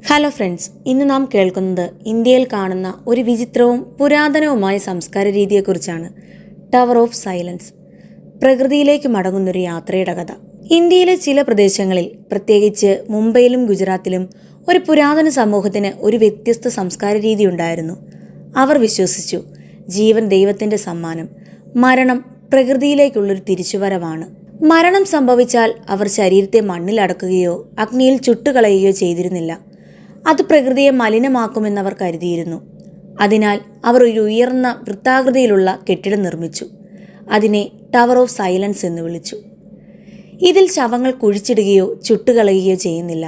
Hello friends, ഇന്ന് നാം കേൾക്കുന്നത് ഇന്ത്യയിൽ കാണുന്ന ഒരു വിചിത്രവും പുരാതനവുമായ സംസ്കാര രീതിയെക്കുറിച്ചാണ്. ടവർ ഓഫ് സൈലൻസ്, പ്രകൃതിയിലേക്ക് മടങ്ങുന്നൊരു യാത്രയുടെ കഥ. ഇന്ത്യയിലെ ചില പ്രദേശങ്ങളിൽ, പ്രത്യേകിച്ച് മുംബൈയിലും ഗുജറാത്തിലും, ഒരു പുരാതന സമൂഹത്തിന് ഒരു വ്യത്യസ്ത സംസ്കാര രീതി ഉണ്ടായിരുന്നു. അവർ വിശ്വസിച്ചു, ജീവൻ ദൈവത്തിൻ്റെ സമ്മാനം, മരണം പ്രകൃതിയിലേക്കുള്ളൊരു തിരിച്ചുവരവാണ്. മരണം സംഭവിച്ചാൽ അവർ ശരീരത്തെ മണ്ണിലടക്കുകയോ അഗ്നിയിൽ ചുട്ടുകളയുകയോ ചെയ്തിരുന്നില്ല. അത് പ്രകൃതിയെ മലിനമാക്കുമെന്നവർ കരുതിയിരുന്നു. അതിനാൽ അവർ ഒരു ഉയർന്ന വൃത്താകൃതിയിലുള്ള കെട്ടിടം നിർമ്മിച്ചു. അതിനെ ടവർ ഓഫ് സൈലൻസ് എന്ന് വിളിച്ചു. ഇതിൽ ശവങ്ങൾ കുഴിച്ചിടുകയോ ചുട്ടുകളയുകയോ ചെയ്യുന്നില്ല,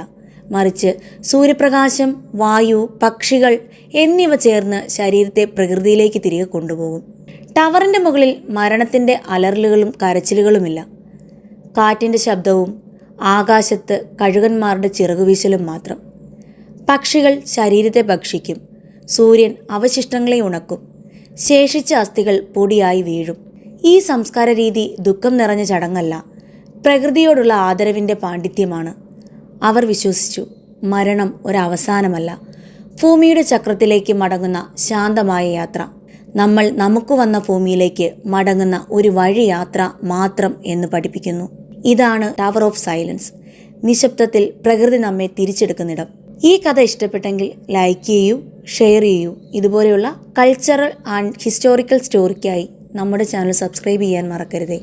മറിച്ച് സൂര്യപ്രകാശം, വായു, പക്ഷികൾ എന്നിവ ചേർന്ന് ശരീരത്തെ പ്രകൃതിയിലേക്ക് തിരികെ കൊണ്ടുപോകും. ടവറിൻ്റെ മുകളിൽ മരണത്തിൻ്റെ അലറലുകളും കരച്ചിലുകളുമില്ല. കാറ്റിൻ്റെ ശബ്ദവും ആകാശത്ത് കഴുകന്മാരുടെ ചിറകുവീശലും മാത്രം. പക്ഷികൾ ശരീരത്തെ ഭക്ഷിക്കും, സൂര്യൻ അവശിഷ്ടങ്ങളെ ഉണക്കും, ശേഷിച്ച അസ്ഥികൾ പൊടിയായി വീഴും. ഈ സംസ്കാര രീതി ദുഃഖം നിറഞ്ഞ ചടങ്ങല്ല, പ്രകൃതിയോടുള്ള ആദരവിൻ്റെ പാണ്ഡിത്യമാണ്. അവർ വിശ്വസിച്ചു, മരണം ഒരവസാനമല്ല, ഭൂമിയുടെ ചക്രത്തിലേക്ക് മടങ്ങുന്ന ശാന്തമായ യാത്ര. നമ്മൾ നമുക്ക് വന്ന ഭൂമിയിലേക്ക് മടങ്ങുന്ന ഒരു വഴി യാത്ര മാത്രം എന്ന് പഠിപ്പിക്കുന്നു. ഇതാണ് ടവർ ഓഫ് സൈലൻസ്, നിശബ്ദത്തിൽ പ്രകൃതി നമ്മെ തിരിച്ചെടുക്കുന്നിടം. ഈ കഥ ഇഷ്ടപ്പെട്ടെങ്കിൽ ലൈക്ക് ചെയ്യൂ, ഷെയർ ചെയ്യൂ. ഇതുപോലെയുള്ള കൾച്ചറൽ ആൻഡ് ഹിസ്റ്റോറിക്കൽ സ്റ്റോറിക്കായി നമ്മുടെ ചാനൽ സബ്സ്ക്രൈബ് ചെയ്യാൻ മറക്കരുതേ.